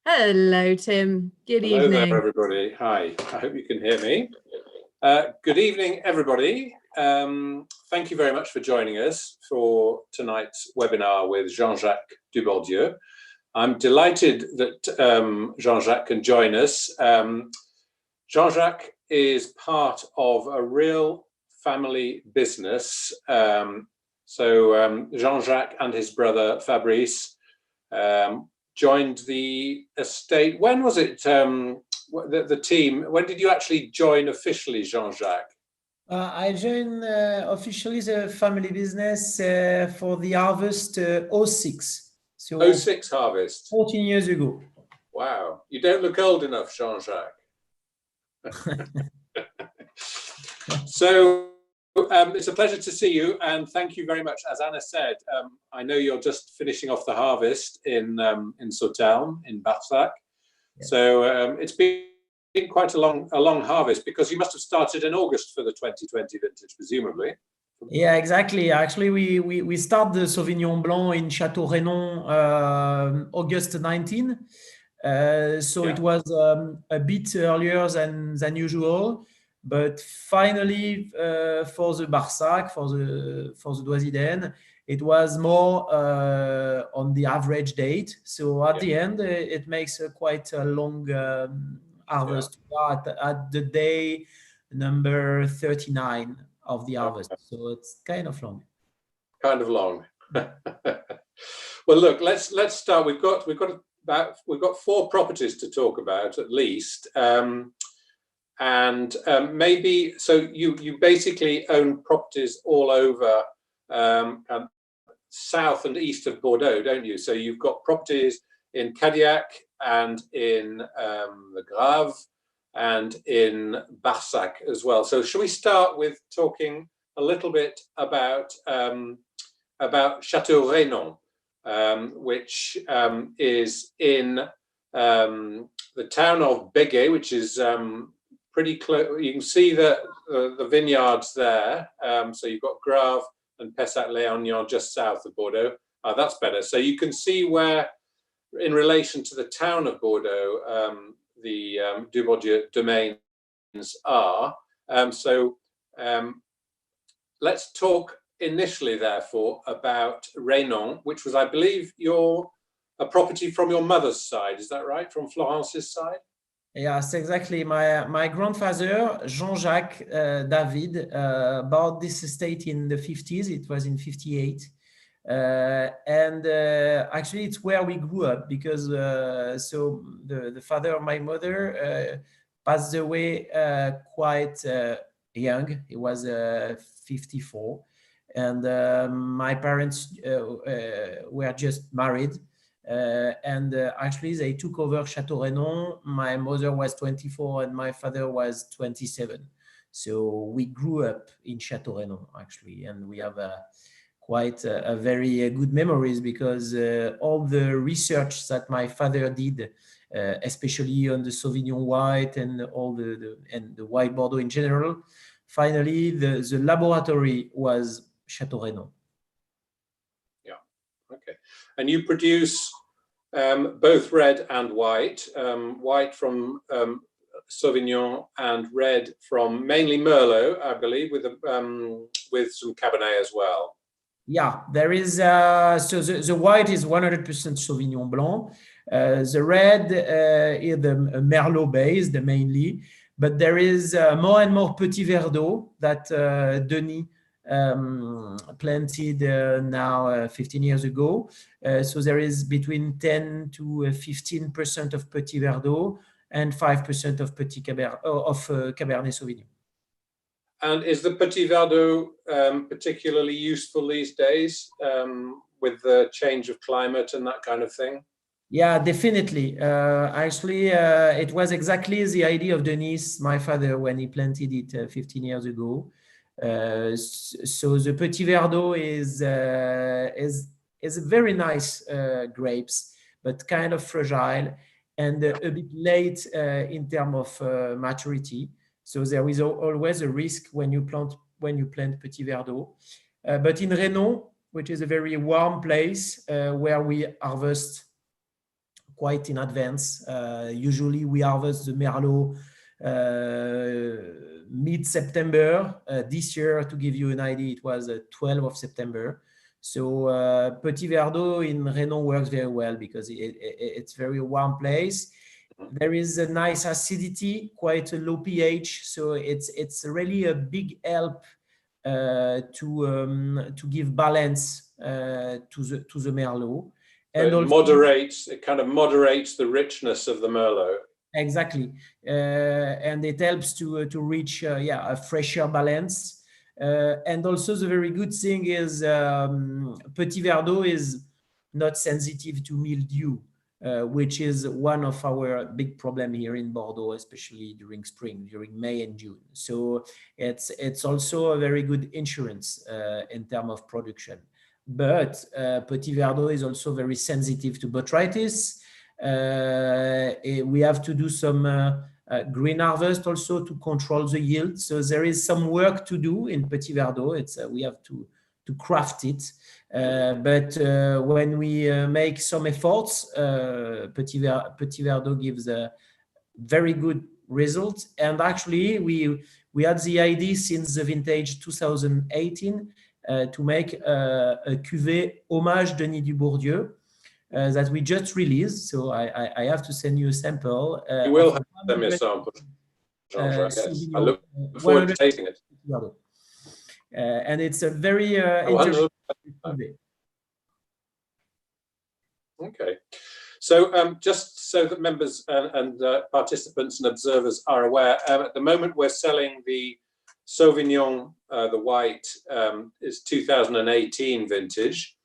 Hello, Tim. Good Hello there, evening. everybody. Hi, I hope you can hear me. Good evening, everybody. Thank you very much for joining us for tonight's webinar with Jean-Jacques Dubourdieu. I'm delighted that Jean-Jacques can join us. Jean-Jacques is part of a real family business. Jean-Jacques and his brother Fabrice joined the estate. When was it, the team, when did you actually join officially, Jean-Jacques? I joined officially the family business for the harvest 06. So 06 harvest. 14 years ago. Wow. You don't look old enough, Jean-Jacques. So it's a pleasure to see you, and thank you very much. As Anna said, I know you're just finishing off the harvest in Sauternes and Barsac. Yes. So it's been quite a long harvest, because you must have started in August for the 2020 vintage, presumably. Yeah, exactly. Actually, we start the Sauvignon Blanc in Château Renon August 19. So it was a bit earlier than usual. But finally, for the Barsac, for the Doisy-Daëne, it was more on the average date. So at the end, it makes quite a long harvest at the day number 39 of the harvest. So it's kind of long. Kind of long. Well, look, let's start. We've got 4 properties to talk about at least. Maybe, so you basically own properties all over south and east of Bordeaux, don't you? So you've got properties in Cadillac and in the Grave and in Barsac as well. So shall we start with talking a little bit about Château Renon, which is in the town of Béguet, which is pretty close. You can see the vineyards there. So you've got Grave and Pessac-Léognan just south of Bordeaux. That's better. So you can see where, in relation to the town of Bordeaux, the Dubourdieu domains are. Let's talk initially, therefore, about Reynon, which was, I believe, a property from your mother's side. Is that right? From Florence's side? Yes, exactly. My grandfather, Jean-Jacques David, bought this estate in the 50s. It was in 58. Actually, it's where we grew up, because so the father of my mother passed away quite young. He was 54. And my parents were just married. Actually, they took over Château Renon. My mother was 24 and my father was 27. So we grew up in Château Renon, actually, and we have quite a very good memories, because all the research that my father did, especially on the Sauvignon white and all the white Bordeaux in general, finally the laboratory was Château Renon. Okay, and you produce both red and white, white from Sauvignon and red from mainly Merlot, I believe, with some Cabernet as well. Yeah, there is. So the white is 100% Sauvignon Blanc. The red is the merlot-based mainly, but there is more and more Petit Verdot that Denis planted now 15 years ago. So there is between 10 to 15% of Petit Verdot and 5% of Cabernet Sauvignon. And is the Petit Verdot particularly useful these days with the change of climate and that kind of thing? Yeah, definitely. Actually, it was exactly the idea of Denis, my father, when he planted it 15 years ago. So the Petit Verdot is very nice grapes, but kind of fragile and a bit late in terms of maturity. So there is always a risk when you plant Petit Verdot. But in Reynon, which is a very warm place where we harvest quite in advance. Usually we harvest the merlot mid-September. This year, to give you an idea, it was 12th of September. So Petit Verdot in Reynon works very well because it's very warm place. There is a nice acidity, quite a low pH, so it's really a big help to give balance to the merlot. And it kind of moderates the richness of the merlot. Exactly, and it helps to reach a fresher balance. And also the very good thing is Petit Verdot is not sensitive to mildew, which is one of our big problem here in Bordeaux, especially during spring, during May and June. So it's also a very good insurance in terms of production. But Petit Verdot is also very sensitive to botrytis. We have to do some green harvest also to control the yield. So there is some work to do in Petit Verdot. We have to craft it. But when we make some efforts, Petit Verdot gives a very good result. And actually, we had the idea since the vintage 2018 to make a cuvée hommage Denis Dubourdieu that we just released. So I have to send you a sample. You will have to send me a sample, Jean-Jacques. Yes. I look forward to tasting it. And it's a very interesting cuvée. Okay. So just so that members and participants and observers are aware, at the moment we're selling the Sauvignon, the white, is 2018 vintage,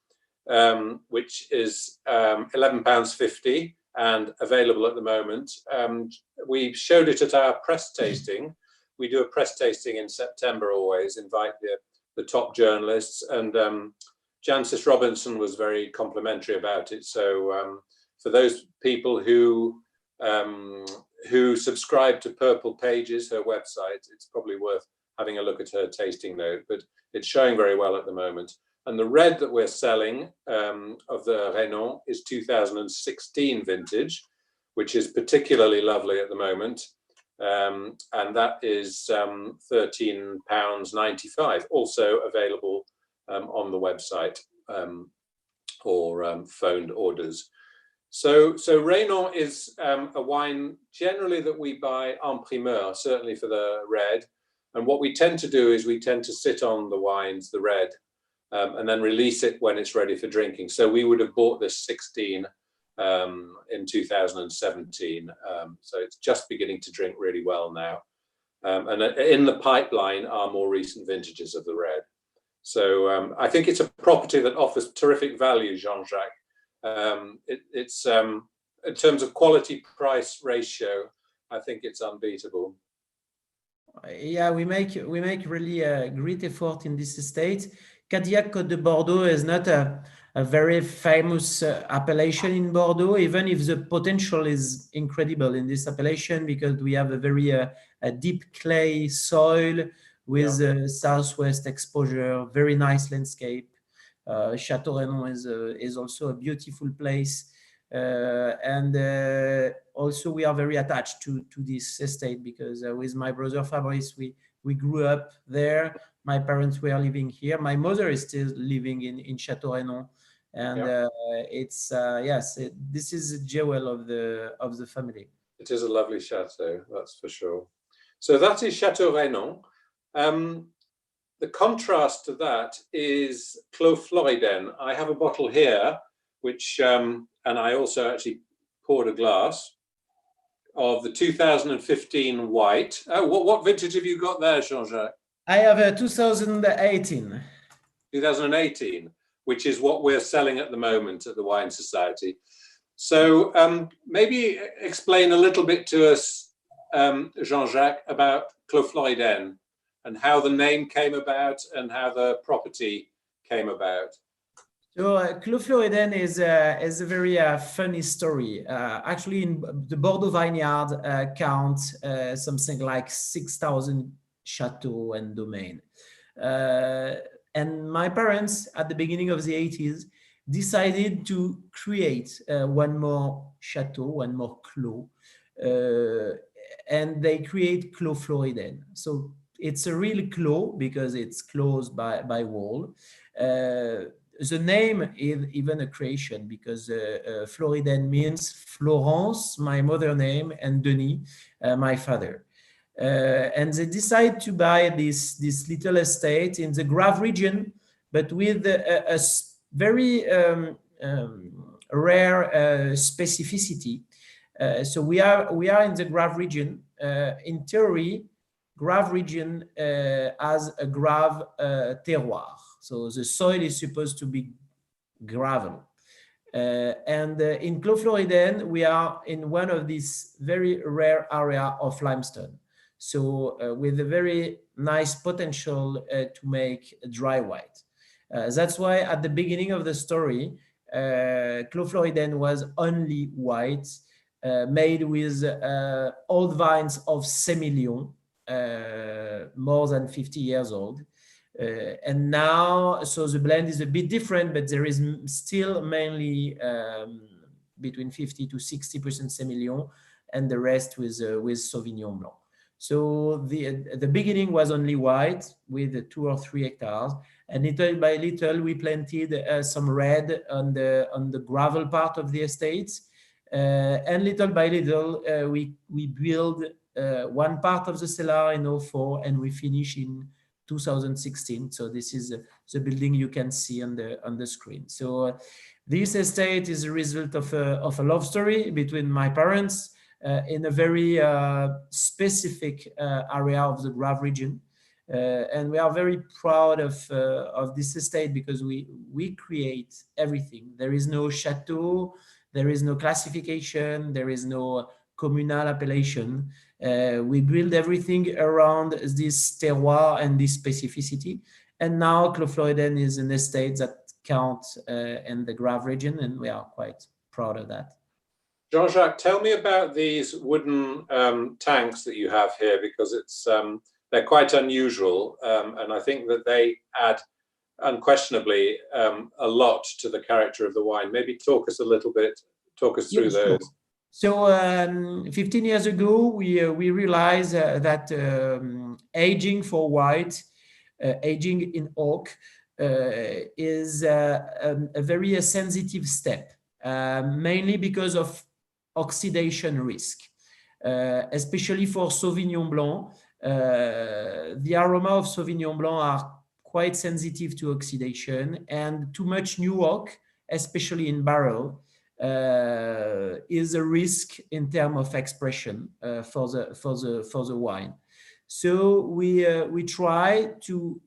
which is £11.50 and available at the moment. We showed it at our press tasting. We do a press tasting in September always, invite the top journalists, and Jancis Robinson was very complimentary about it. So for those people who subscribe to Purple Pages, her website, it's probably worth having a look at her tasting note, but it's showing very well at the moment. And the red that we're selling of the Reynon is 2016 vintage, which is particularly lovely at the moment. And that is £13.95, also available on the website or phoned orders. So Reynon is a wine generally that we buy en primeur, certainly for the red. And what we tend to do is we tend to sit on the wines, the red, and then release it when it's ready for drinking. So we would have bought this 16 in 2017. So it's just beginning to drink really well now. And in the pipeline are more recent vintages of the red. So I think it's a property that offers terrific value, Jean-Jacques. It's in terms of quality price ratio, I think it's unbeatable. Yeah, we make really a great effort in this estate. Cadillac-Cotes de Bordeaux is not a very famous appellation in Bordeaux, even if the potential is incredible in this appellation because we have a very a deep clay soil with southwest exposure, very nice landscape. Château Renon is also a beautiful place. And also we are very attached to this estate because with my brother Fabrice, we grew up there. My parents were living here. My mother is still living in Château Renon. And it's, this is a jewel of the family. It is a lovely chateau, that's for sure. So that is Château Renon. The contrast to that is Clos Floridène. I have a bottle here, which, and I also actually poured a glass of the 2015 white. Oh, what vintage have you got there, Jean-Jacques? I have a 2018. 2018, which is what we're selling at the moment at the Wine Society. So maybe explain a little bit to us, Jean-Jacques, about Clos Floridène and how the name came about and how the property came about. So Clos Floridène is a very funny story. Actually, in the Bordeaux vineyard count something like 6,000 chateaux and domain. And my parents, at the beginning of the 80s, decided to create one more chateau, one more clos, and they create Clos Floridène. So it's a real clos because it's closed by wall. The name is even a creation because Floridène means Florence, my mother name, and Denis, my father. And they decide to buy this little estate in the Grave region, but with a very rare specificity. So we are in the Grave region. In theory, Grave region has a Grave terroir. So the soil is supposed to be gravel. And in Clos Floridène, we are in one of these very rare area of limestone. So with a very nice potential to make a dry white. That's why at the beginning of the story, Clos Floridène was only white, made with old vines of Semillon, more than 50 years old. And now, so the blend is a bit different, but there is still mainly between 50 to 60% Semillon, and the rest with Sauvignon Blanc. So the beginning was only white with 2 or 3 hectares, and little by little we planted some red on the gravel part of the estates, and little by little we build one part of the cellar in 2004, and we finish in 2016. So this is the building you can see on the screen. So this estate is a result of a love story between my parents in a very specific area of the Grave region. And we are very proud of this estate because we create everything. There is no chateau, there is no classification, there is no communal appellation. We build everything around this terroir and this specificity. And now Clos Floridène is an estate that counts in the Grave region, and we are quite proud of that. Jean-Jacques, tell me about these wooden tanks that you have here, because they're quite unusual, and I think that they add unquestionably a lot to the character of the wine. Maybe talk us through those. So 15 years ago, we realized that aging for white, aging in oak, is a very sensitive step, mainly because of oxidation risk, especially for Sauvignon Blanc. The aroma of Sauvignon Blanc are quite sensitive to oxidation, and too much new oak, especially in barrel, is a risk in terms of expression for the wine. So we try to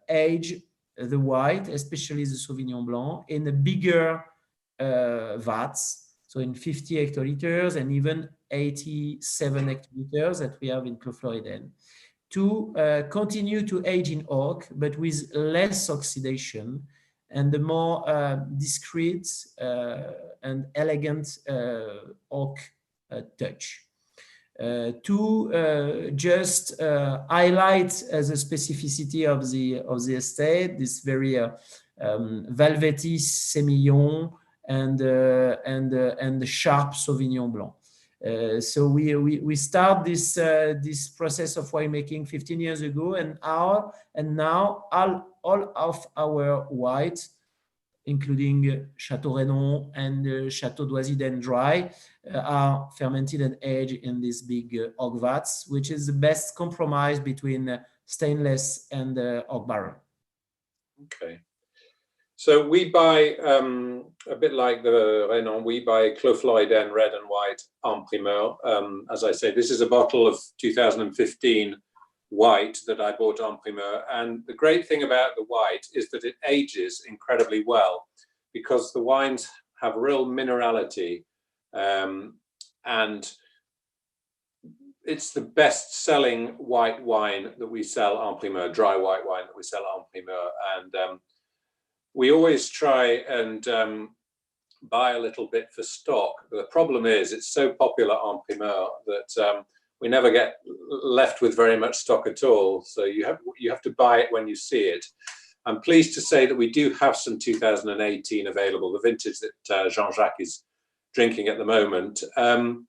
age the white, especially the Sauvignon Blanc, in a bigger vats, so in 50 hectoliters and even 87 hectoliters that we have in Clos Floridène, to continue to age in oak, but with less oxidation and the more discreet and elegant oak touch. To just highlight the specificity of the estate, this very velvety Semillon and the sharp Sauvignon Blanc. So we start this process of winemaking 15 years ago, and now all of our whites, including Château Renon and Château Doisy-Daëne dry, are fermented and aged in these big oak vats, which is the best compromise between stainless and oak barrel. Okay. So we buy, a bit like the Reynon, we buy Clos Floridène red and white en primeur. As I say, this is a bottle of 2015 white that I bought en primeur. And the great thing about the white is that it ages incredibly well, because the wines have real minerality. And it's the best selling white wine that we sell en primeur, dry white wine that we sell en primeur. And we always try and buy a little bit for stock. The problem is it's so popular en primeur that we never get left with very much stock at all. So you have to buy it when you see it. I'm pleased to say that we do have some 2018 available, the vintage that Jean-Jacques is drinking at the moment. And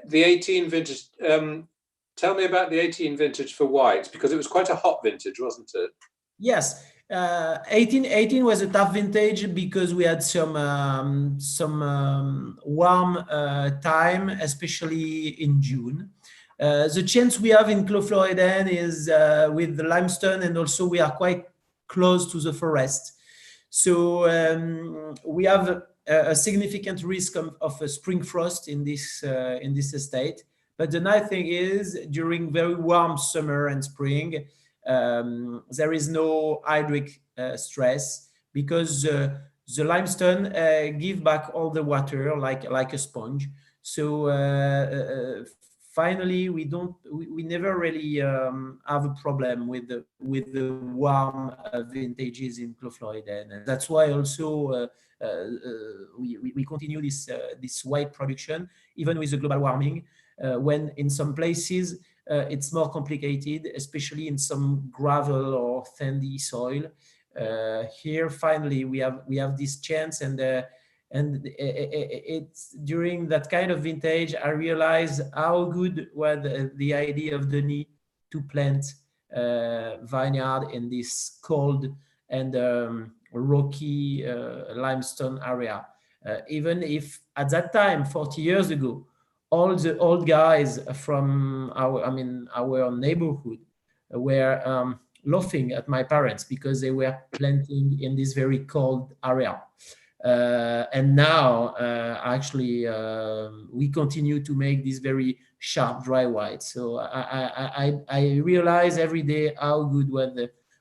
the 18 vintage, tell me about the 18 vintage for whites, because it was quite a hot vintage, wasn't it? Yes, 18 was a tough vintage because we had some warm time, especially in June. The chance we have in Clos Floridène is with the limestone, and also we are quite close to the forest. So we have a significant risk of a spring frost in this estate. But the nice thing is, during very warm summer and spring, there is no hydric stress, because the limestone give back all the water like a sponge. So finally, we never really have a problem with the warm vintages in Clos Floridène, and that's why also we continue this white production even with the global warming. When in some places it's more complicated, especially in some gravel or sandy soil. Here, finally, we have this chance, and it's during that kind of vintage I realized how good was the idea of Denis to plant vineyard in this cold and rocky limestone area. Even if at that time, 40 years ago, all the old guys from our neighborhood were laughing at my parents because they were planting in this very cold area. And now, actually, we continue to make this very sharp dry white. So I realize every day how good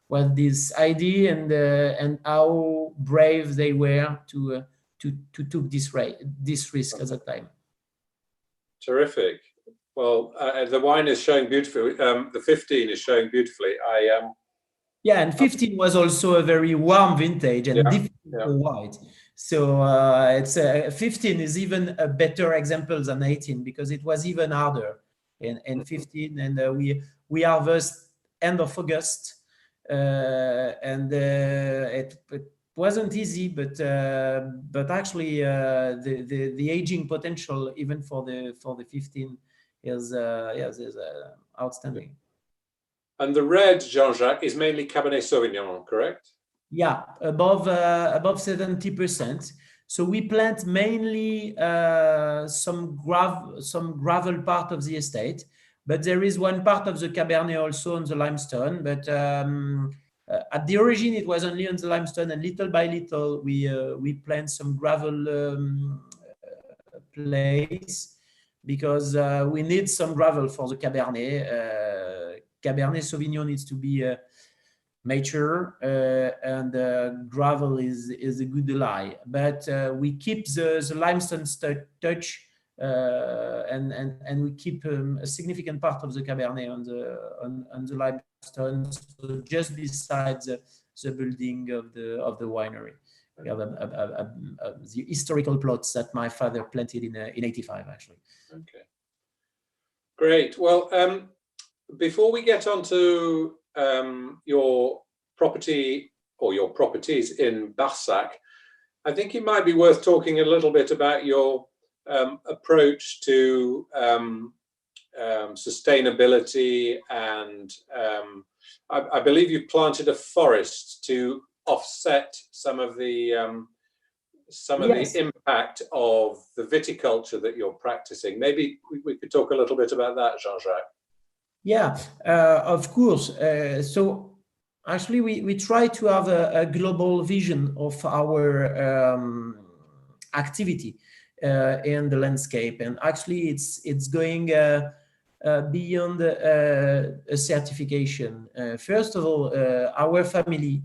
was this idea, and how brave they were to took this risk at that time. Terrific. Well, the wine is showing beautifully. The 15 is showing beautifully. Yeah, and 15 was also a very warm vintage and difficult for white. So it's 15 is even a better example than 18, because it was even harder in 15, and we harvest end of August, and it wasn't easy, but actually the aging potential even for the 15 is outstanding. And the red, Jean-Jacques, is mainly Cabernet Sauvignon, correct? Yeah, above 70%. So we plant mainly some gravel part of the estate, but there is one part of the Cabernet also on the limestone. But at the origin, it was only on the limestone, and little by little we plant some gravel place, because we need some gravel for the Cabernet. Cabernet Sauvignon needs to be mature, and gravel is a good ally. But we keep the limestone touch, and we keep a significant part of the Cabernet on the limestone, so just beside the building of the winery. We have the historical plots that my father planted in 85, actually. Okay, great. Well, before we get on to your property or your properties in Barsac, I think it might be worth talking a little bit about your approach to sustainability, and I believe you planted a forest to offset some of the impact of the viticulture that you're practicing. Maybe we could talk a little bit about that, Jean-Jacques. Yeah, of course. So actually, we try to have a global vision of our activity in the landscape, and actually, it's going beyond a certification. First of all, our family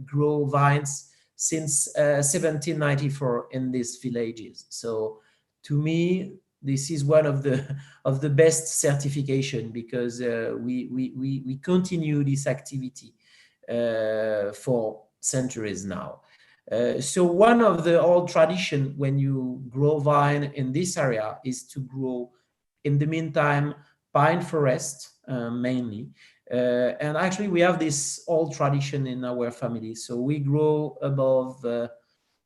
grow vines since 1794 in these villages. So, to me, this is one of the best certification, because we continue this activity for centuries now. So one of the old tradition when you grow vine in this area is to grow, in the meantime, pine forest mainly, And actually, we have this old tradition in our family. So we grow above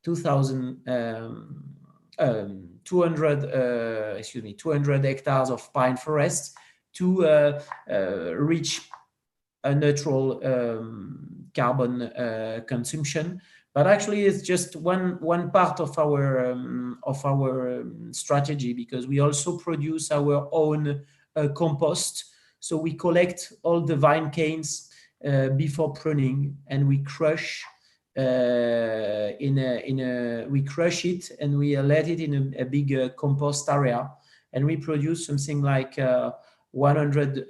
200 hectares of pine forest to reach a neutral carbon consumption. But actually, it's just one part of our strategy, because we also produce our own compost. So we collect all the vine canes before pruning, and we crush we crush it, and we let it in a big compost area, and we produce something like 100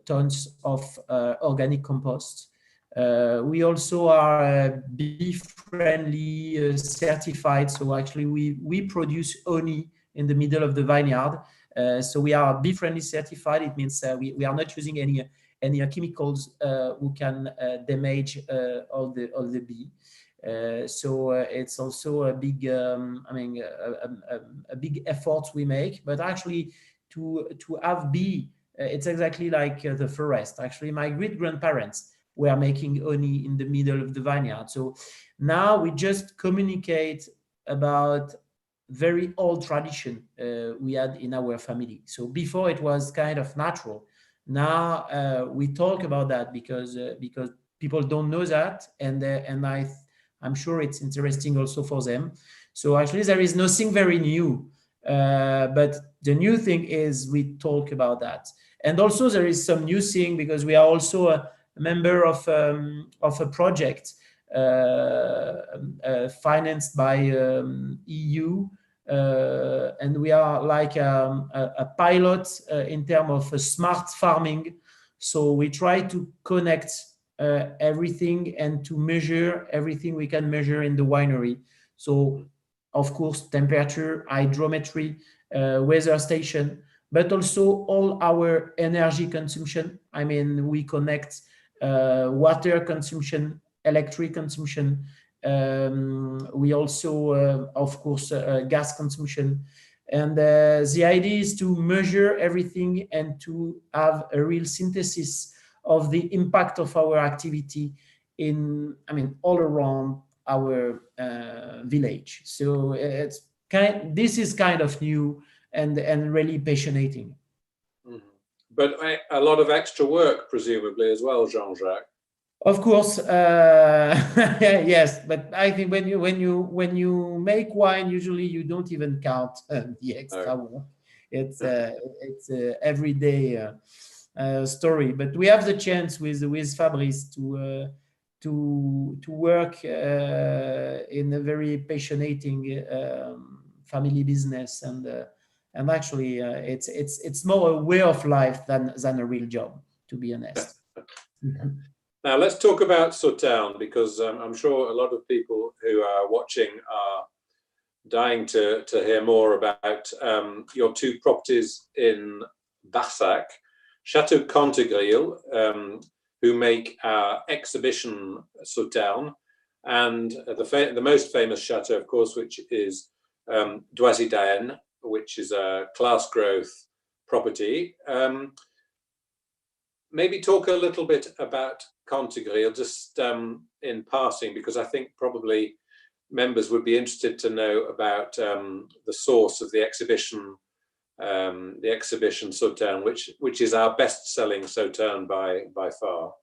tons of organic compost. We also are bee-friendly certified. So actually, we produce honey in the middle of the vineyard. So we are bee-friendly certified. It means we are not using any chemicals who can damage all the bee. So it's also a big, a big effort we make. But actually, to have bee, it's exactly like the forest. Actually, my great-grandparents were making honey in the middle of the vineyard. So now we just communicate about very old tradition we had in our family. So before it was kind of natural. Now we talk about that because people don't know that, and I'm sure it's interesting also for them. So actually, there is nothing very new, but the new thing is we talk about that. And also there is some new thing, because we are also a member of a project financed by EU, and we are like a pilot in terms of smart farming. So we try to connect everything and to measure everything we can measure in the winery. So of course, temperature, hydrometry, weather station, but also all our energy consumption. I mean, we connect water consumption, electric consumption. We also, of course, gas consumption. And the idea is to measure everything and to have a real synthesis of the impact of our activity all around our village. So this is kind of new and really passionating. Mm-hmm. But a lot of extra work, presumably, as well, Jean-Jacques. Of course, yes. But I think when you make wine, usually you don't even count the extra work. It's everyday story. But we have the chance with Fabrice to work in a very passionating family business, and actually it's more a way of life than a real job, to be honest. Now let's talk about Sauternes, because I'm sure a lot of people who are watching are dying to hear more about your two properties in Barsac, Château Cantegril, who make our exhibition Sauternes, and the most famous chateau, of course, which is Doisy-Daëne, which is a class growth property. Maybe talk a little bit about Cantegril, just in passing, because I think probably members would be interested to know about the source of the exhibition Sauternes, which is our best-selling Sauternes by far.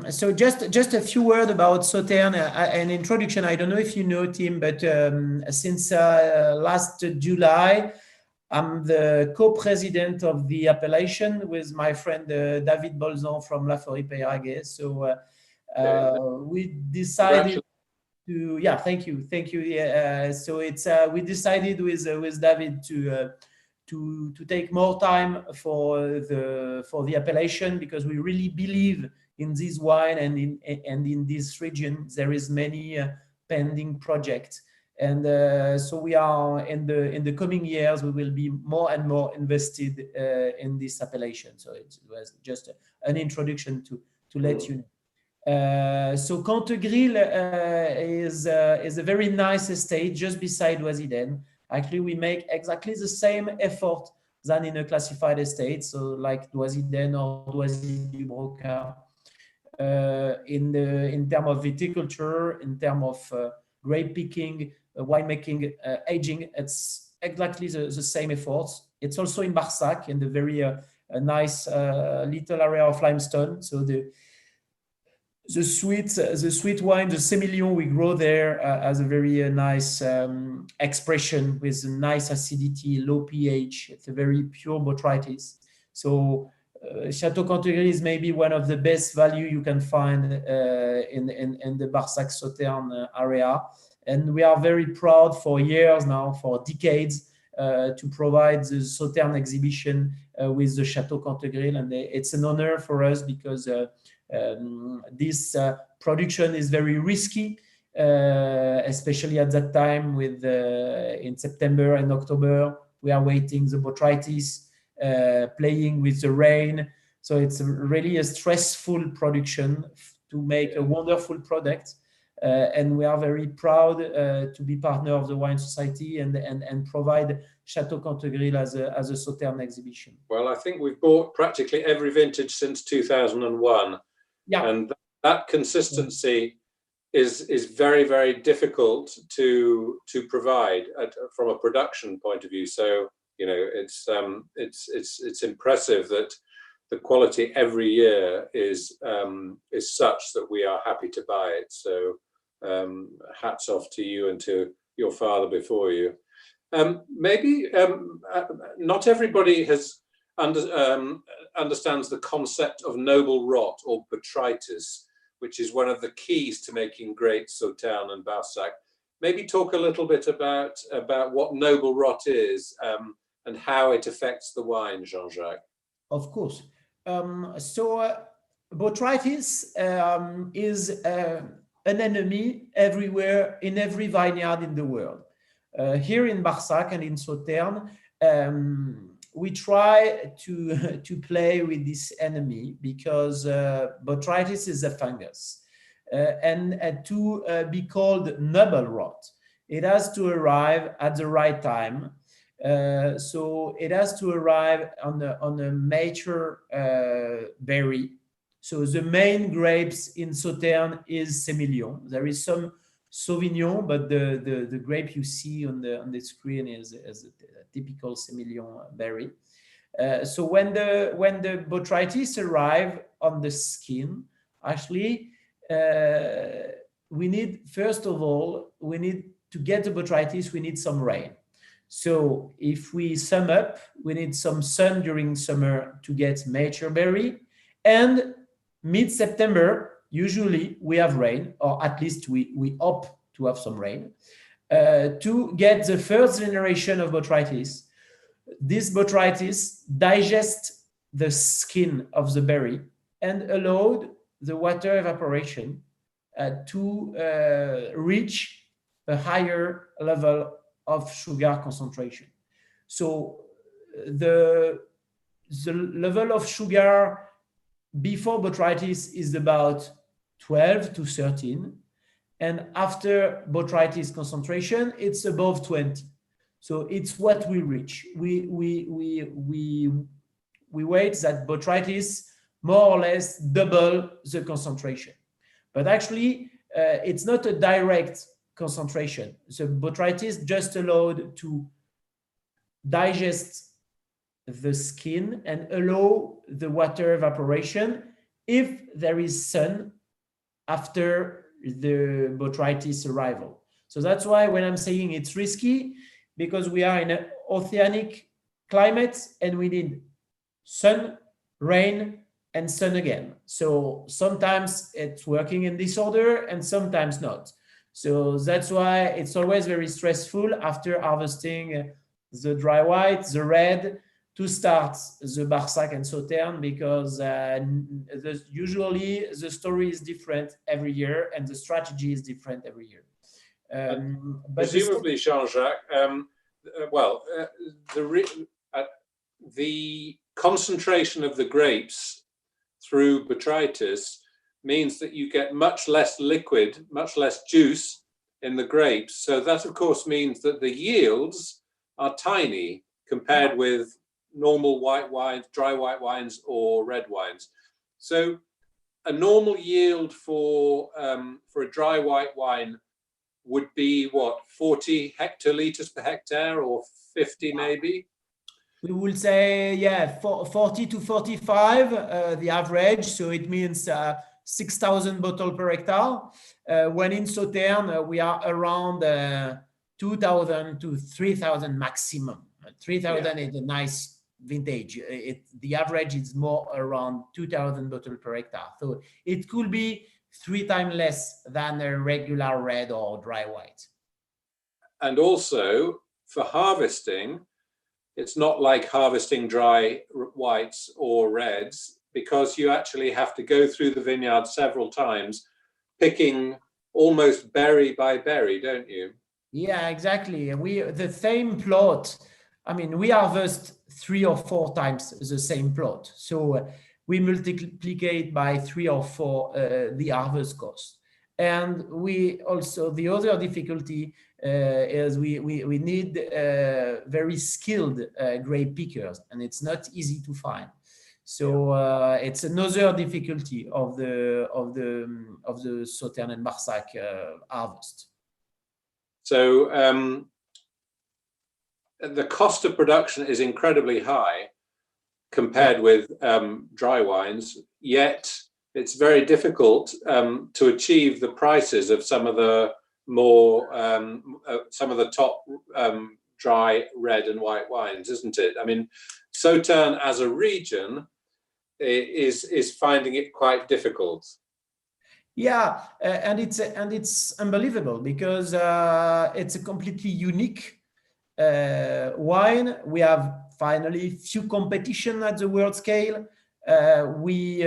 So just a few words about Sauternes, an introduction. I don't know if you know, Tim, but since last July, I'm the co-president of the appellation with my friend David Bolzan from La Forêt-Peyraguet. So we decided to, yeah, thank you. Yeah, so it's we decided with David to take more time for the appellation, because we really believe in this wine and in this region. There is many pending projects. And so we are in the coming years, we will be more and more invested in this appellation. So it was just an introduction to let you know. So Cantegril is a very nice estate just beside Doisy-Daëne. Actually, we make exactly the same effort than in a classified estate, so like Doisy-Daëne or Doisy-Dubourdieu. In terms of viticulture, in terms of grape picking, winemaking, aging, it's exactly the same efforts. It's also in Barsac, in the very nice little area of limestone. So the sweet wine, the Semillon we grow there has a very nice expression with nice acidity, low pH. It's a very pure botrytis. So Château Cantegril is maybe one of the best value you can find in the Barsac Sauternes area. And we are very proud for years now, for decades, to provide the Sauternes exhibition with the Château Cantegril. And it's an honor for us because this production is very risky, especially at that time with in September and October. We are waiting the botrytis, playing with the rain. So it's really a stressful production to make a wonderful product. And we are very proud to be partner of the Wine Society and provide Château Cantegril as a Sauternes exhibition. Well, I think we've bought practically every vintage since 2001. Yeah. And that consistency is very, very difficult to provide from a production point of view. So, you know, it's impressive that the quality every year is such that we are happy to buy it. So hats off to you and to your father before you. Maybe not everybody understands the concept of noble rot or botrytis, which is one of the keys to making great Sauternes and Barsac. Maybe talk a little bit about what noble rot is and how it affects the wine, Jean-Jacques. Of course. Botrytis is an enemy everywhere in every vineyard in the world. Here in Barsac and in Sauternes, we try to play with this enemy because botrytis is a fungus. And to be called noble rot, it has to arrive at the right time. So it has to arrive on a mature berry. So the main grapes in Sauternes is Semillon. There is some Sauvignon, but the grape you see on the screen is a typical Semillon berry. So when the botrytis arrive on the skin, actually, we need, first of all, to get the botrytis, we need some rain. So if we sum up, we need some sun during summer to get mature berry, and mid-September, usually we have rain, or at least we hope to have some rain, to get the first generation of botrytis. This botrytis digests the skin of the berry and allowed the water evaporation to reach a higher level of sugar concentration. So the level of sugar before botrytis is about 12 to 13, and after botrytis concentration, it's above 20. So it's what we reach. We wait that botrytis more or less double the concentration. But actually, it's not a direct concentration. The botrytis just allowed to digest the skin and allow the water evaporation if there is sun after the botrytis arrival. So that's why when I'm saying it's risky, because we are in an oceanic climate and we need sun, rain, and sun again. So sometimes it's working in this order and sometimes not. So that's why it's always very stressful after harvesting the dry white, the red, to start the Barsac and Sauternes, because usually the story is different every year and the strategy is different every year. But presumably, Jean-Jacques, the concentration of the grapes through botrytis means that you get much less liquid, much less juice in the grapes. So that, of course, means that the yields are tiny compared with normal white wines, dry white wines, or red wines. So a normal yield for a dry white wine would be what, 40 hectoliters per hectare, or 50 maybe? We will say, yeah, 40 to 45, the average. So it means 6,000 bottles per hectare. When in Sauternes, we are around 2,000 to 3,000 maximum. 3,000 is a nice vintage. The average is more around 2,000 bottles per hectare. So it could be 3 times less than a regular red or dry white. And also for harvesting, it's not like harvesting dry whites or reds, because you actually have to go through the vineyard several times, picking almost berry by berry, don't you? Yeah, exactly. The same plot. I mean, we harvest 3 or 4 times the same plot. So we multiply by 3 or 4 the harvest cost. And we also, the other difficulty is we need very skilled grape pickers, and it's not easy to find. So it's another difficulty of the Sauternes and Barsac harvest. So the cost of production is incredibly high compared with dry wines, yet it's very difficult to achieve the prices of some of the more some of the top dry red and white wines, isn't it? I mean, Sauternes as a region is finding it quite difficult. Yeah, and it's unbelievable, because it's a completely unique wine. We have finally few competition at the world scale. We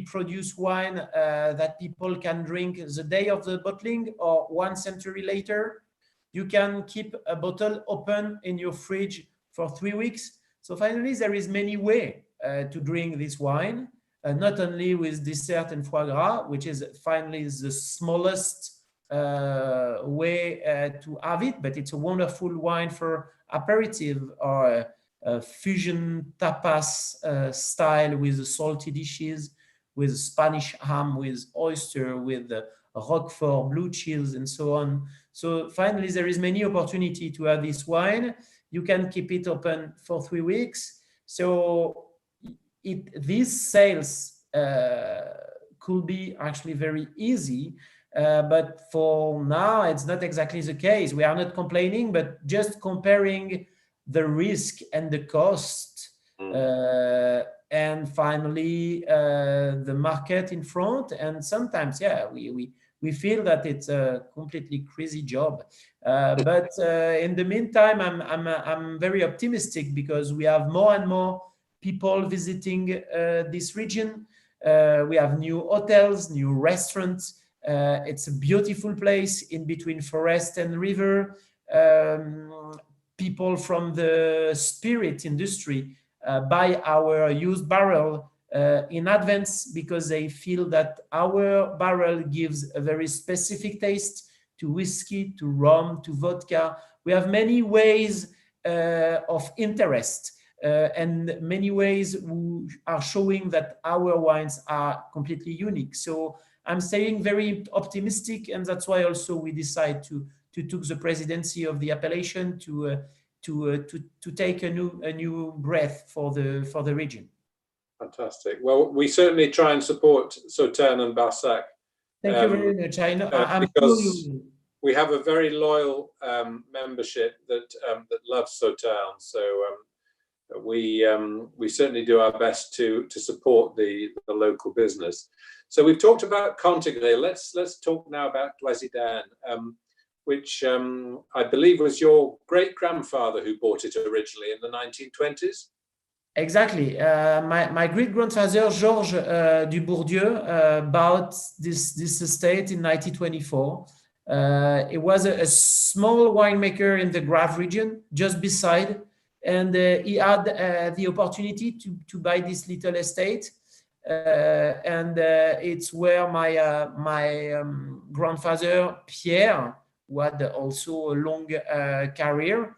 produce wine that people can drink the day of the bottling or 1 century later. You can keep a bottle open in your fridge for 3 weeks. So finally, there is many ways to drink this wine, not only with dessert and foie gras, which is finally the smallest way to have it, but it's a wonderful wine for aperitif or fusion tapas style with salty dishes, with Spanish ham, with oyster, with Roquefort, blue cheese, and so on. So finally, there is many opportunity to have this wine. You can keep it open for 3 weeks. So these sales could be actually very easy. But for now, it's not exactly the case. We are not complaining, but just comparing the risk and the cost, and finally the market in front. And sometimes, yeah, we feel that it's a completely crazy job. But in the meantime, I'm very optimistic, because we have more and more people visiting this region. We have new hotels, new restaurants. It's a beautiful place in between forest and river. People from the spirit industry buy our used barrel in advance, because they feel that our barrel gives a very specific taste to whiskey, to rum, to vodka. We have many ways of interest and many ways who are showing that our wines are completely unique. So I'm staying very optimistic, and that's why also we decide to take the presidency of the appellation to take a new breath for the region. Fantastic. Well, we certainly try and support Sauternes and Barsac. Thank you very much. I'm because we have a very loyal membership that loves Sauternes. So we certainly do our best to support the local business. So we've talked about Cantegre. Let's talk now about Doisy-Daëne, which I believe was your great-grandfather who bought it originally in the 1920s. Exactly. My great-grandfather, Georges Dubourdieu, bought this estate in 1924. It was a small winemaker in the Grave region, just beside, and he had the opportunity to buy this little estate. And it's where my grandfather, Pierre, who had also a long career.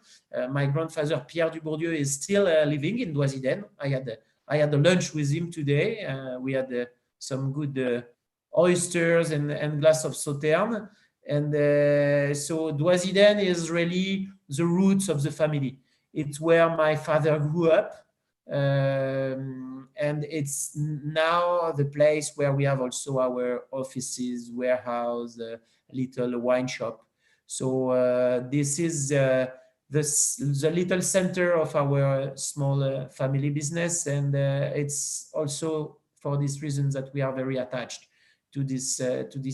My grandfather, Pierre Dubourdieu, is still living in Doisy-Daëne. I had a lunch with him today. We had some good oysters and glass of Sauternes. And so Doisy-Daëne is really the roots of the family. It's where my father grew up. And it's now the place where we have also our offices, warehouse, little wine shop. So this is the little center of our small family business, and it's also for these reasons that we are very attached to this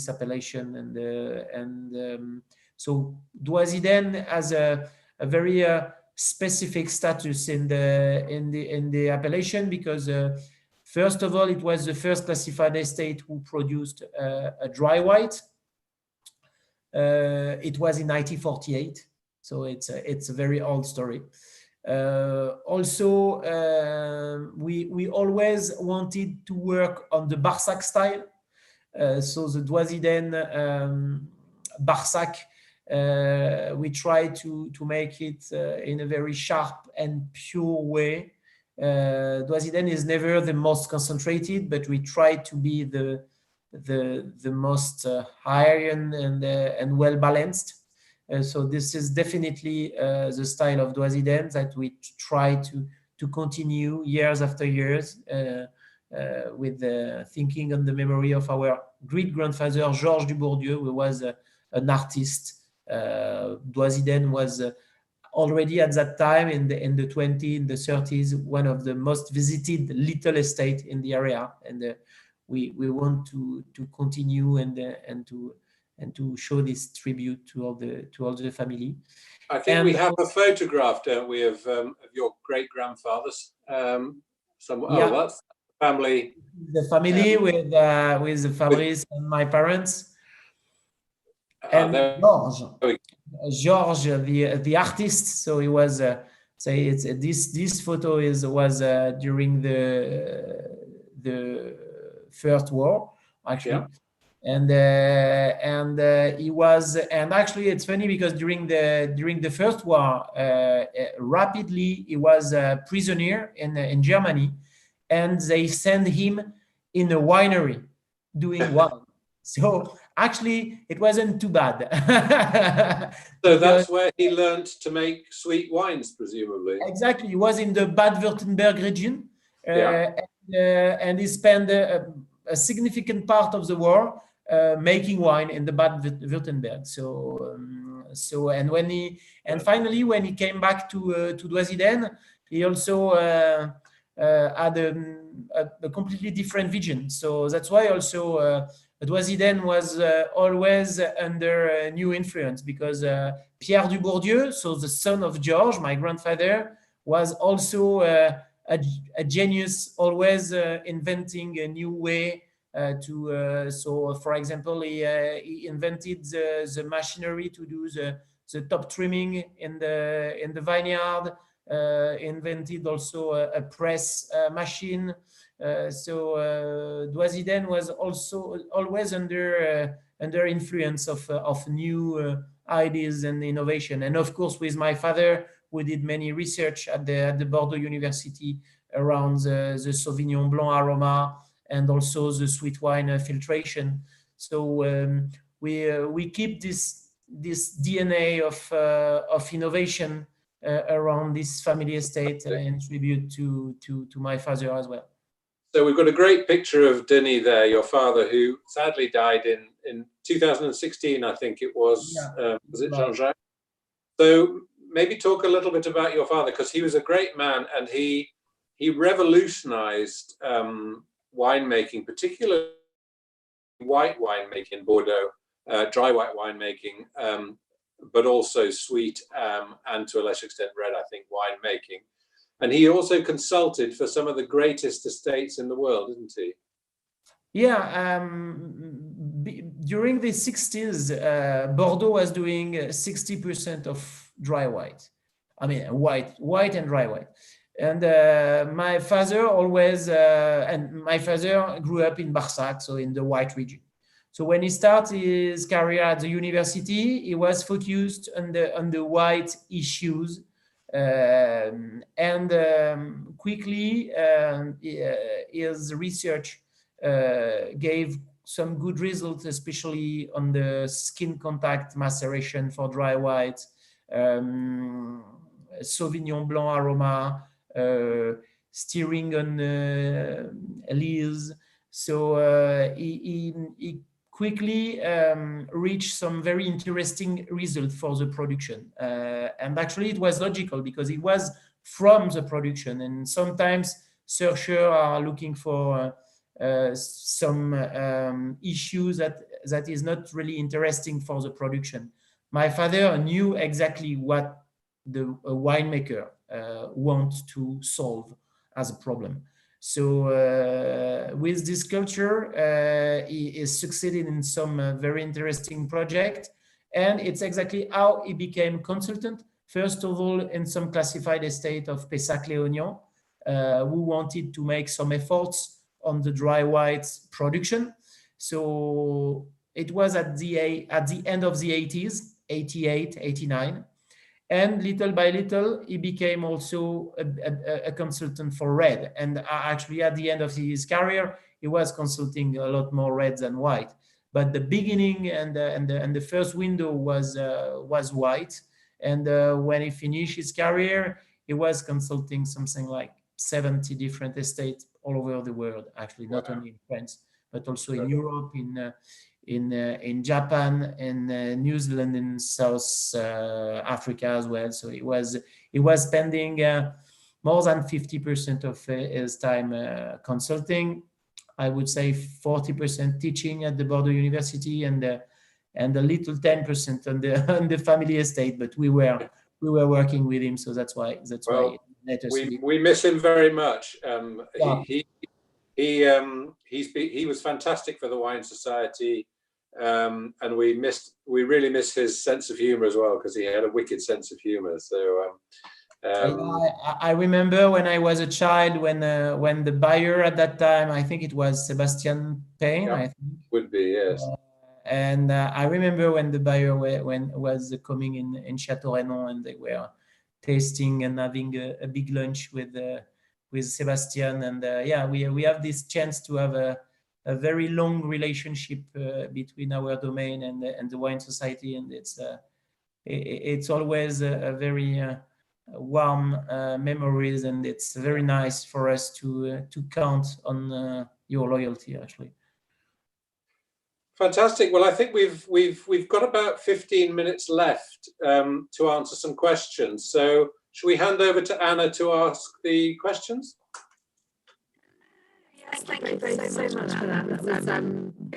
appellation. And so Doisy-Daëne has a very specific status in the appellation because first of all, it was the first classified estate who produced a dry white. It was in 1948, so it's a very old story. Also, we always wanted to work on the Barsac style. So the Doisy-Daëne Barsac, we try to make it in a very sharp and pure way. Doisy-Daëne is never the most concentrated, but we try to be the most iron and well balanced. So this is definitely the style of Doisy-Daëne that we try to continue years after years with thinking on the memory of our great grandfather Jean-Jacques Dubourdieu, who was an artist. Doisy-Daëne was already at that time in the 20s, in the 30s, one of the most visited little estate in the area, and we want to continue and to show this tribute to all the family. I think we have a photograph, don't we, of your great grandfathers? That's the family. The family with the Fabrice and my parents. And Georges, the artist. So he was. This photo was during the First War, actually, and he was. And actually, it's funny because during the First War, rapidly he was a prisoner in Germany, and they sent him in a winery doing wine. So actually, it wasn't too bad. So that's where he learned to make sweet wines, presumably. Exactly. He was in the Bad-Württemberg region, and he spent a significant part of the war making wine in the Bad-Württemberg. And finally, when he came back to Doisy-Daëne, he also had a completely different vision. So that's why also Doisy-Daëne was always under new influence, because Pierre Dubourdieu, so the son of Georges, my grandfather, was also a genius, always inventing a new way so for example, he invented the machinery to do the top trimming in the vineyard, invented also a press machine. So Doisy-Daëne was also always under influence of new ideas and innovation. And of course, with my father, who did many research at the Bordeaux University around the Sauvignon Blanc aroma and also the sweet wine filtration. So we keep this DNA of innovation around this family estate in tribute to my father as well. So we've got a great picture of Denis there, your father, who sadly died in 2016, I think it was. Was it Jean-Jacques? So maybe talk a little bit about your father, because he was a great man and he revolutionized winemaking, particularly white winemaking in Bordeaux, dry white winemaking, but also sweet and to a lesser extent red, I think, winemaking. And he also consulted for some of the greatest estates in the world, isn't he? Yeah. During the 60s, Bordeaux was doing 60% of dry white. I mean, white and dry white. And my father always, and my father grew up in Barsac, so in the white region. So when he started his career at the university, he was focused on the white issues, and quickly his research gave some good results, especially on the skin contact maceration for dry white, Sauvignon Blanc aroma, steering on leaves. So he quickly reached some very interesting results for the production. And actually it was logical because it was from the production, and sometimes searchers are looking for some issues that is not really interesting for the production. My father knew exactly what the winemaker wants to solve as a problem. So with this culture, he is succeeding in some very interesting project, and it's exactly how he became consultant. First of all, in some classified estate of Pessac-Léognan, who wanted to make some efforts on the dry white production. So it was at the end of the 80s, 88, 89. And little by little, he became also a consultant for red. And actually, at the end of his career, he was consulting a lot more red than white. But the beginning and the first window was white. And when he finished his career, he was consulting something like 70 different estates all over the world. Actually, not only in France, but also in Europe, in Japan, in New Zealand, in South Africa as well. So he was spending more than 50% of his time consulting. I would say 40% teaching at the Bordeaux University, and a little 10% on the family estate. But we were working with him, so that's why we miss him very much. He was fantastic for the Wine Society, and we really miss his sense of humor as well, because he had a wicked sense of humor. So I remember when I was a child, when the buyer at that time, I think it was Sebastian Payne, I think. Would be, yes. And I remember when the buyer was coming in Château Renon, and they were tasting and having a big lunch with Sebastian, and we have this chance to have a very long relationship between our domain and the Wine Society, and it's always a very warm memories, and it's very nice for us to count on your loyalty, actually. Fantastic. Well, I think we've got about 15 minutes left to answer some questions. So should we hand over to Anna to ask the questions? Yes, thank you so much for that. That was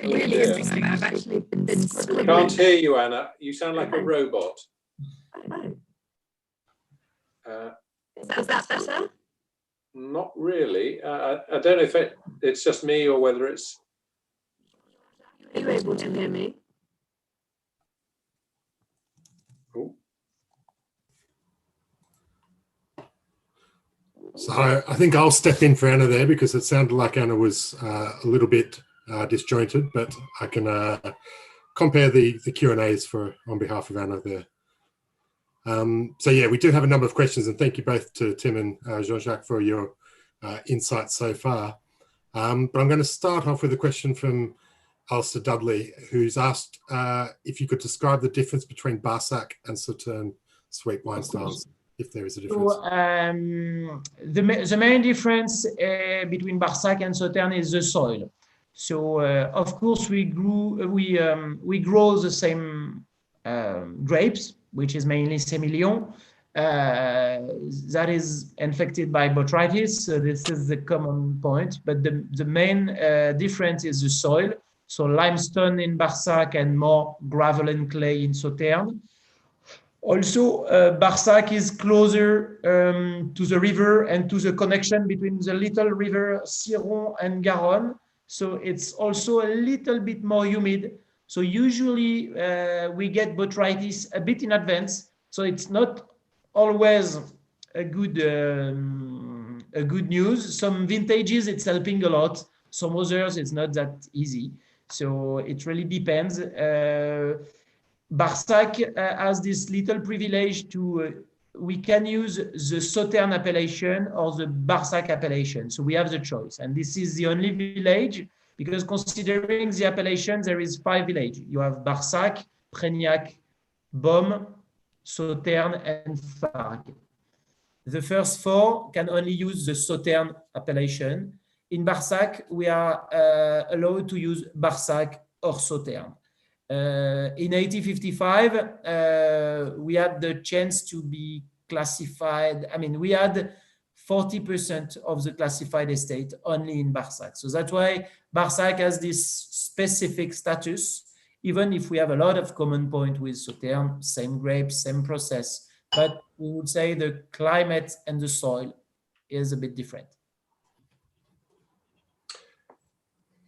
really interesting. I've actually been scribbling. Can't hear you, Anna. You sound like a robot. Is that better? Not really. I don't know if it's just me or whether it's... Are you able to hear me? Cool. So I think I'll step in for Anna there, because it sounded like Anna was a little bit disjointed, but I can compare the Q&As on behalf of Anna there. So yeah, we do have a number of questions, and thank you both to Tim and Jean-Jacques for your insights so far. But I'm going to start off with a question from Alistair Dudley, who's asked if you could describe the difference between Barsac and Sauternes sweet wine styles, if there is a difference. So, the main difference between Barsac and Sauternes is the soil. So of course we grow the same grapes, which is mainly Semillon, that is infected by botrytis. So this is the common point, but the main difference is the soil. So limestone in Barsac and more gravel and clay in Sauternes. Also, Barsac is closer to the river and to the connection between the little river Ciron and Garonne. So it's also a little bit more humid. So usually we get botrytis a bit in advance. So it's not always a good news. Some vintages it's helping a lot. Some others it's not that easy. So it really depends. Barsac has this little privilege to, we can use the Sauternes appellation or the Barsac appellation. So we have the choice. And this is the only village, because considering the appellation, there is 5 villages. You have Barsac, Prégnac, Beaume, Sauternes, and Fargue. The first 4 can only use the Sauternes appellation. In Barsac, we are allowed to use Barsac or Sauternes. In 1855, we had the chance to be classified. I mean, we had 40% of the classified estate only in Barsac. So that's why Barsac has this specific status, even if we have a lot of common point with Sauternes, same grapes, same process. But we would say the climate and the soil is a bit different.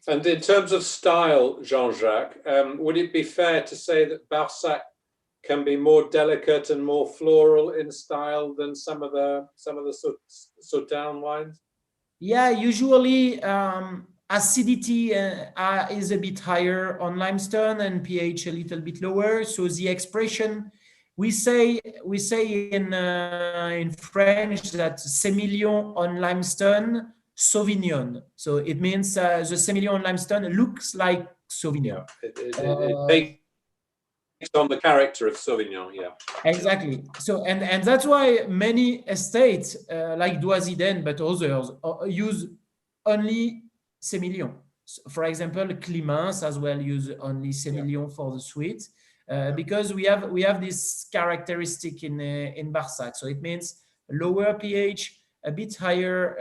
And in terms of style, Jean-Jacques, would it be fair to say that Barsac can be more delicate and more floral in style than some of the Sauternes wines? Yeah, usually acidity is a bit higher on limestone and pH a little bit lower. So the expression we say in French that Sémillon on limestone, Sauvignon. So it means the Sémillon on limestone looks like Sauvignon. Yeah, it takes on the character of Sauvignon. Yeah, exactly. So and that's why many estates like Doisy-Daëne, but others use only Sémillon. So for example, Climens as well use only Sémillon for the sweet. Because we have this characteristic in Barsac. So it means lower pH, a bit higher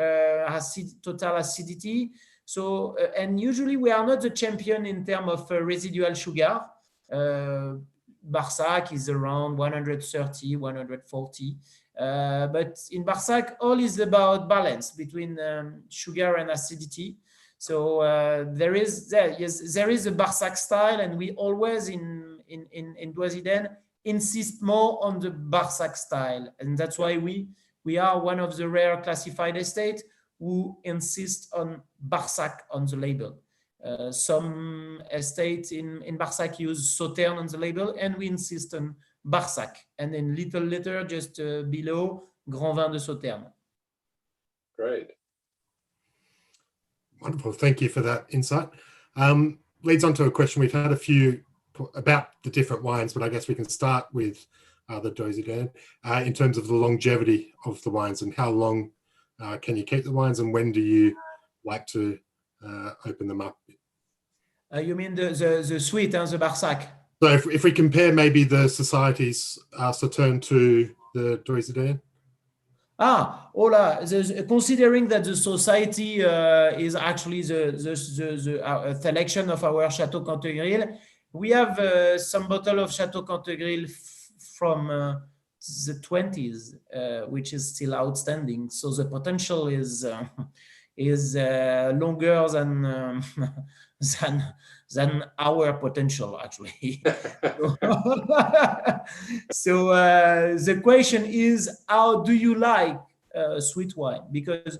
total acidity. So and usually we are not the champion in terms of residual sugar. Barsac is around 130, 140. But in Barsac, all is about balance between sugar and acidity. So there is a Barsac style, and we always in Doisy-Daëne insist more on the Barsac style, and that's why we are one of the rare classified estates who insist on Barsac on the label. Some estates in Barsac use Sauternes on the label, and we insist on Barsac, and then little letter just below Grand Vin de Sauternes. Great. Wonderful. Thank you for that insight. Leads on to a question. We've had a few about the different wines, but I guess we can start with the Doisy-Daëne in terms of the longevity of the wines and how long can you keep the wines, and when do you like to open them up? You mean the sweet and the Barsac? So if we compare maybe the societies Sauternes to the Doisy-Daëne. Considering that the society is actually the selection of our Château Cantegril, we have some bottle of Château Cantegril from the 20s, which is still outstanding. So the potential is longer than our potential, actually. So the question is, how do you like sweet wine? Because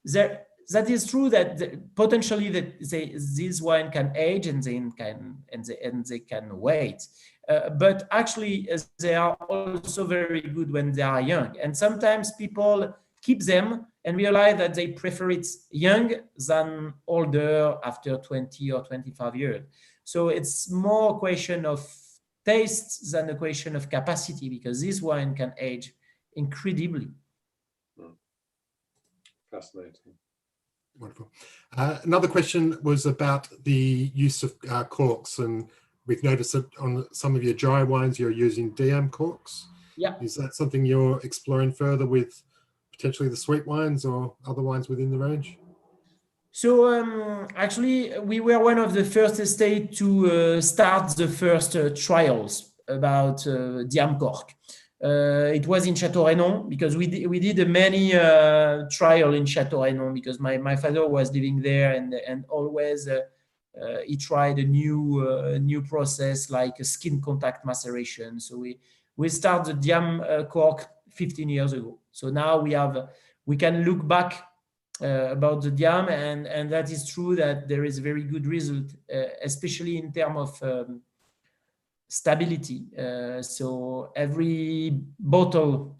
that is true that potentially this wine can age and they can wait. But actually, they are also very good when they are young. And sometimes people keep them and realize that they prefer it young than older after 20 or 25 years. So it's more a question of taste than a question of capacity, because this wine can age incredibly. Fascinating. Wonderful. Another question was about the use of corks, and we've noticed that on some of your dry wines you're using DM corks. Yeah. Is that something you're exploring further with potentially the sweet wines or other wines within the range? So actually, we were one of the first estates to start the first trials about DM cork. It was in Château Renon, because we did many trial in Château Renon, because my father was living there, and always he tried a new process like a skin contact maceration. So we started the DM cork 15 years ago. So now we can look back about the diam, and that is true that there is a very good result, especially in terms of stability. So every bottle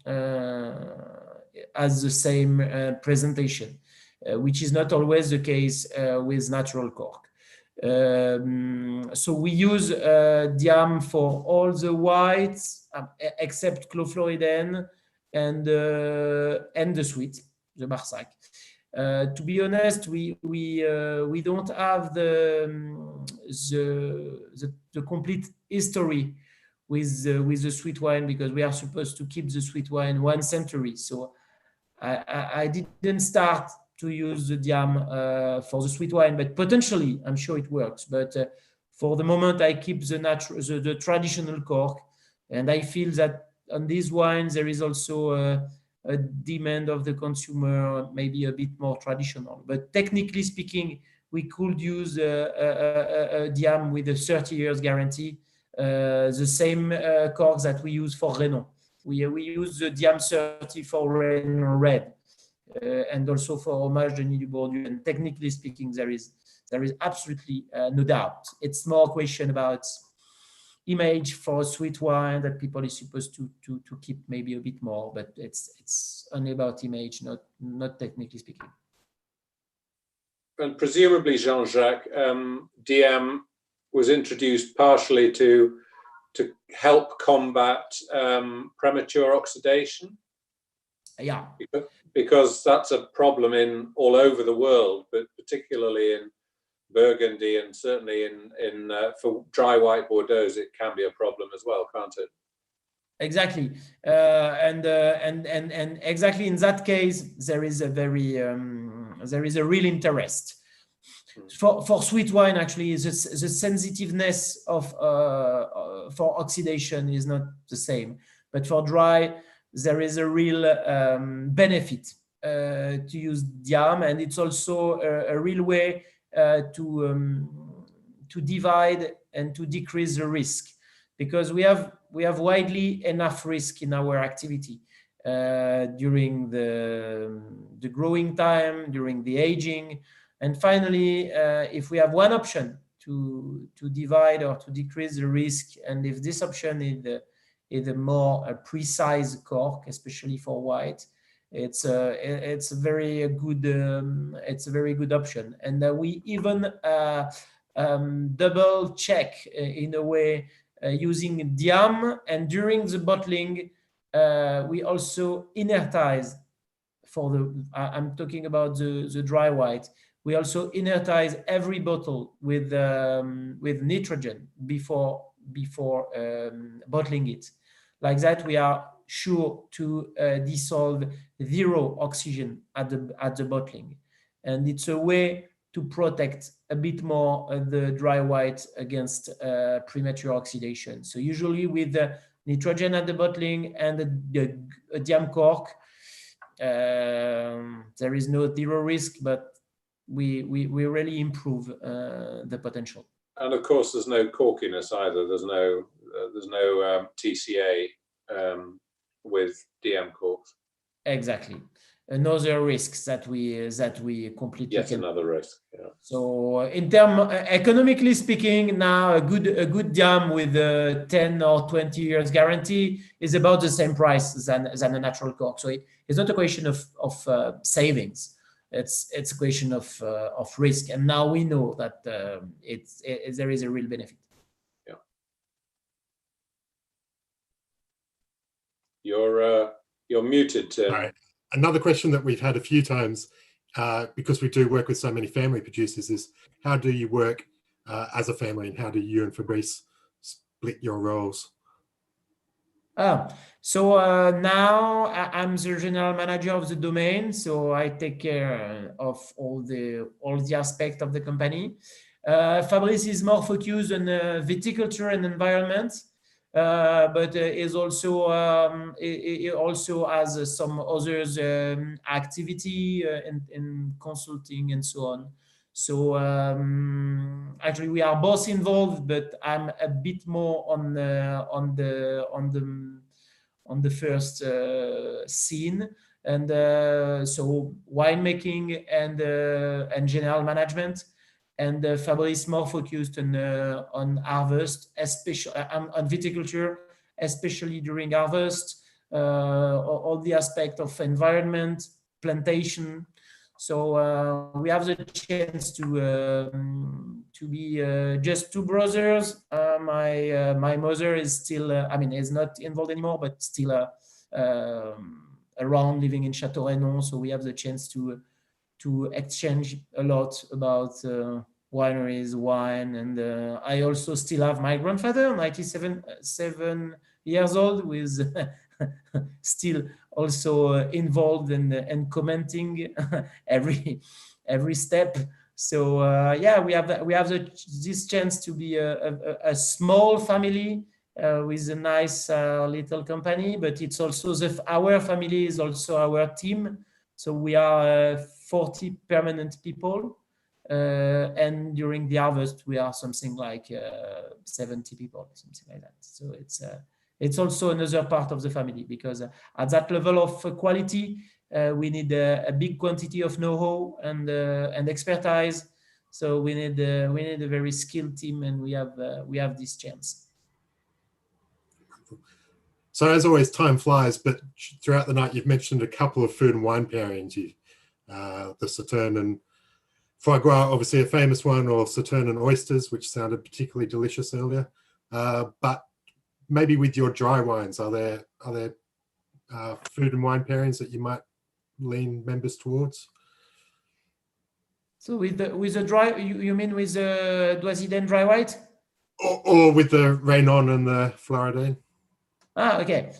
has the same presentation, which is not always the case with natural cork. So we use diam for all the whites except Clos Floridène and the sweet, the Barsac. To be honest, we don't have the complete history with the sweet wine, because we are supposed to keep the sweet wine 1 century. So I didn't start to use the diam for the sweet wine, but potentially I'm sure it works. But for the moment, I keep the traditional cork, and I feel that on these wines there is also a demand of the consumer, maybe a bit more traditional. But technically speaking, we could use a diam with a 30 years guarantee, the same corks that we use for Reynon. We use the diam 30 for Reynon red, and also for homage Denis Dubourdieu. And technically speaking, there is absolutely no doubt. It's more a question about image for a sweet wine that people is supposed to keep maybe a bit more, but it's only about image, not technically speaking. And presumably, Jean-Jacques, diam was introduced partially to help combat premature oxidation. Yeah, because that's a problem in all over the world, but particularly in Burgundy, and certainly in for dry white Bordeaux, it can be a problem as well, can't it? Exactly, and exactly in that case, there is a real interest. For sweet wine, actually, the sensitiveness of for oxidation is not the same, but for dry, there is a real benefit to use diam, and it's also a real way to divide and to decrease the risk, because we have widely enough risk in our activity during the growing time, during the aging, and finally, if we have one option to divide or to decrease the risk, and if this option is a more precise cork, especially for white, it's a very good option. And we even double check in a way using diam, and during the bottling we also inertize for I'm talking about the dry white. We also inertize every bottle with nitrogen before bottling it. Like that, we are sure to dissolve 0 oxygen at the bottling, and it's a way to protect a bit more the dry white against premature oxidation. So usually with the nitrogen at the bottling and a diam cork, there is no 0 risk, but we really improve the potential. And of course, there's no corkiness either. There's no TCA with diam corks. Exactly, another risk that we completely. Yes, another risk. Yeah. So, in terms economically speaking, now a good diam with a 10 or 20 years guarantee is about the same price than a natural cork. So it's not a question of savings. It's a question of risk, and now we know that there is a real benefit. Yeah. You're muted, Tim. Right. Another question that we've had a few times, because we do work with so many family producers, is how do you work as a family, and how do you and Fabrice split your roles? So now I'm the general manager of the domain, so I take care of all the aspects of the company. Fabrice is more focused on viticulture and environment, but is also he also has some others activity in consulting and so on. So actually, we are both involved, but I'm a bit more on the first scene. and so winemaking and general management. And Fabrice more focused on harvest, especially on viticulture, especially during harvest, all the aspect of environment, plantation. So we have the chance to be just two brothers. My mother is still, is not involved anymore, but still around, living in Château Renon. So we have the chance to exchange a lot about wineries, wine, and I also still have my grandfather, 97 years old, with still also involved and commenting every step. So we have this chance to be a small family with a nice little company, but it's also our family is also our team. So we are 40 permanent people, and during the harvest we are something like 70 people, something like that. So it's also another part of the family, because at that level of quality, we need a big quantity of know-how and expertise. So we need a very skilled team, and we have this chance. So as always, time flies, but throughout the night you've mentioned a couple of food and wine pairings. The Sauternes and foie gras, obviously a famous one, or Sauternes and oysters, which sounded particularly delicious earlier. But maybe with your dry wines, are there food and wine pairings that you might lean members towards? So with the dry, you mean with the Doisy-Daëne dry white? Or with the Reynon and the Floridène? Okay.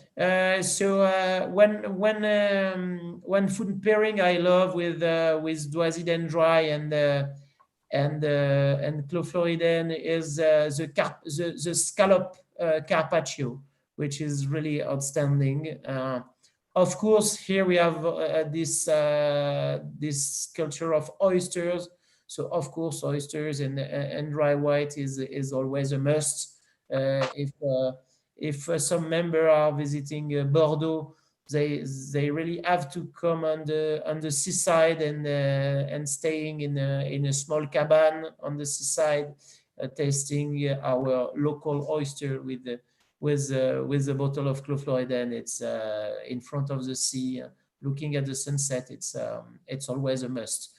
So when food pairing, I love with Doisy-Daëne dry and Clos Floridène is the scallop carpaccio, which is really outstanding. Of course, here we have this culture of oysters. So of course, oysters and dry white is always a must. If some member are visiting Bordeaux, they really have to come on the seaside and staying in a small cabin on the seaside, tasting our local oyster with a bottle of Clos Floridène. It's in front of the sea, looking at the sunset. It's always a must.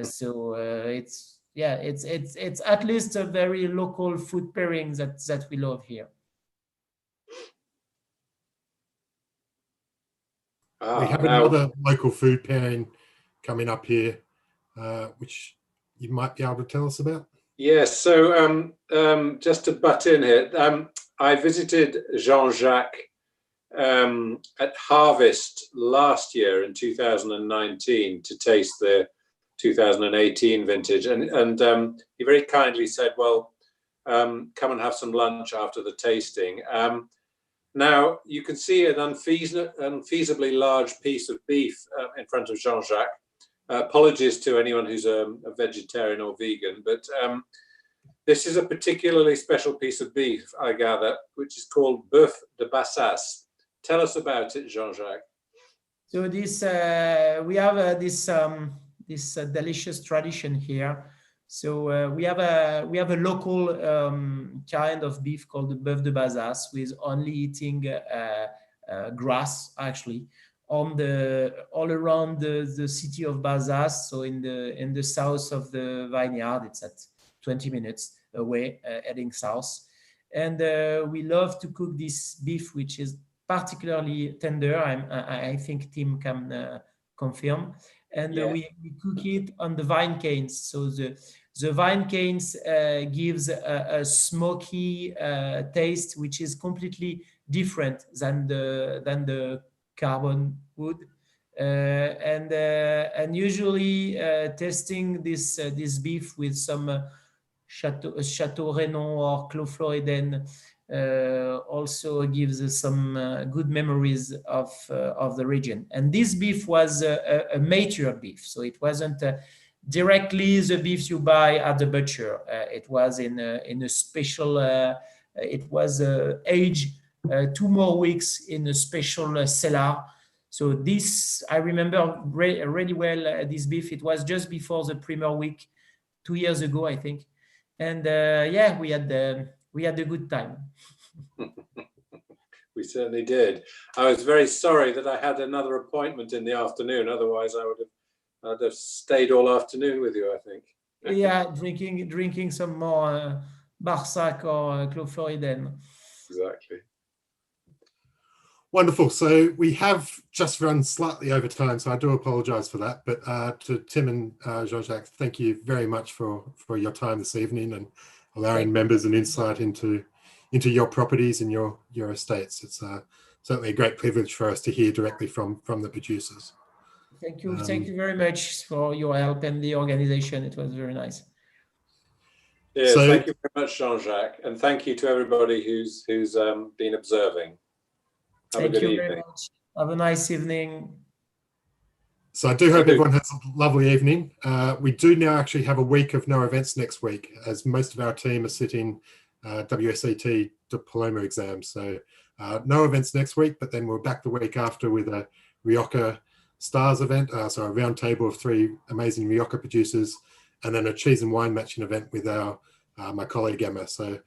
So it's at least a very local food pairing that we love here. We have another local food pairing coming up here, which you might be able to tell us about. Yes, so just to butt in here, I visited Jean-Jacques at Harvest last year in 2019 to taste the 2018 vintage, and he very kindly said, well, come and have some lunch after the tasting. Now, you can see an unfeasibly large piece of beef in front of Jean-Jacques. Apologies to anyone who's a vegetarian or vegan, but this is a particularly special piece of beef, I gather, which is called bœuf de Bassas. Tell us about it, Jean-Jacques. So this we have this delicious tradition here. So we have a local kind of beef called the bœuf de Bassas, with only eating grass actually all around the city of Bassas. So in the south of the vineyard, it's at 20 minutes away, heading south. And we love to cook this beef, which is particularly tender. I think Tim can confirm. And we cook it on the vine canes. So the vine canes gives a smoky taste, which is completely different than the carbon wood. And usually tasting this beef with some Château Renon or Clos Floridène also gives us some good memories of the region. And this beef was a mature beef, so it wasn't directly the beef you buy at the butcher. It was in a special. It was aged 2 more weeks in a special cellar. So this, I remember really well, this beef. It was just before the Premier Week, 2 years ago, I think. And yeah, we had a good time. We certainly did. I was very sorry that I had another appointment in the afternoon. Otherwise, I'd have stayed all afternoon with you, I think. Yeah, drinking some more Barsac or Clos Floridène. Exactly. Wonderful. So we have just run slightly over time, so I do apologize for that. But to Tim and Jean-Jacques, thank you very much for your time this evening and allowing members an insight into your properties and your estates. It's certainly a great privilege for us to hear directly from the producers. Thank you. Thank you very much for your help and the organization. It was very nice. Yes, so, thank you very much, Jean-Jacques, and thank you to everybody who's been observing. Have a good evening. Very much. Have a nice evening. So I do hope everyone has a lovely evening. We do now actually have a week of no events next week, as most of our team are sitting WSET diploma exams. So no events next week, but then we're back the week after with a Rioja Stars event, so a round table of 3 amazing Rioja producers, and then a cheese and wine matching event with my colleague Emma. So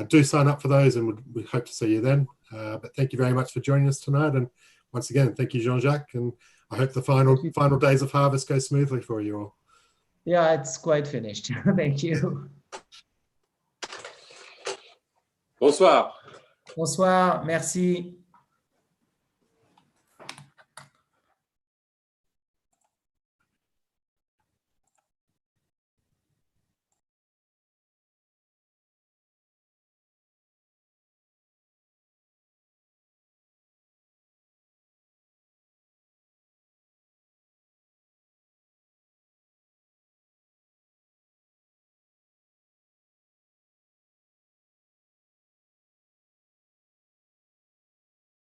do sign up for those, and we hope to see you then. But thank you very much for joining us tonight, and once again, thank you, Jean-Jacques, and I hope the final days of harvest go smoothly for you all. Yeah, it's quite finished. Thank you. Bonsoir. Bonsoir, merci.